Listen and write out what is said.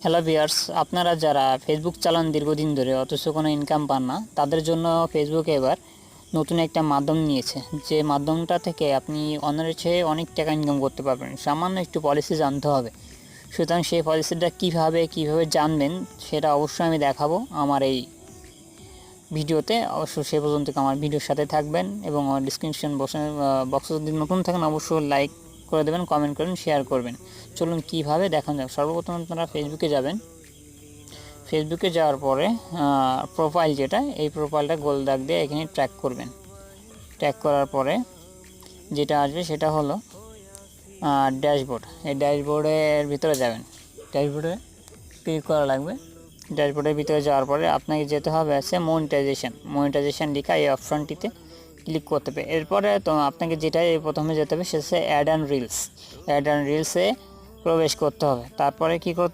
Hello viewers, আপনারা যারা Facebook চালান দীর্ঘদিন ধরে অথচ কোনো ইনকাম পান না, তাদের জন্য ফেসবুক এবার নতুন একটা মাধ্যম নিয়েছে, যে মাধ্যমটা থেকে আপনি অন্যের চেয়ে অনেক টাকা ইনকাম করতে পারবেন। সামান্য একটু পলিসি জানতে হবে। সুতরাং সেই পলিসিটা কীভাবে জানবেন সেটা অবশ্যই আমি দেখাবো আমার এই ভিডিওতে। অবশ্যই সে পর্যন্ত আমার ভিডিওর সাথে থাকবেন এবং আমার ডিসক্রিপশন বক্সে যদি নতুন থাকেন অবশ্যই লাইক করে দেবেন, কমেন্ট করবেন, শেয়ার করবেন। চলুন কীভাবে দেখান যাক। সর্বপ্রথম আপনারা ফেসবুকে যাবেন। ফেসবুকে যাওয়ার পরে প্রোফাইল, যেটা এই প্রোফাইলটা গোল দাগ দিয়ে এখানে ট্র্যাক করবেন। ট্র্যাক করার পরে যেটা আসবে সেটা হলো ড্যাশবোর্ড। এই ড্যাশবোর্ডের ভিতরে যাবেন। ড্যাশবোর্ডে ক্লিক করা লাগবে। ড্যাশবোর্ডের ভিতরে যাওয়ার পরে আপনাকে যেতে হবে আছে মনিটাইজেশন লেখা এই অপশানটিতে ক্লিক করতে হবে। এরপরে তো আপনাকে যেটাই প্রথমে যেতে হবে সেটা হচ্ছে অ্যাড অ্যান্ড রিলসে প্রবেশ করতে হবে। তারপরে কি করতে হবে,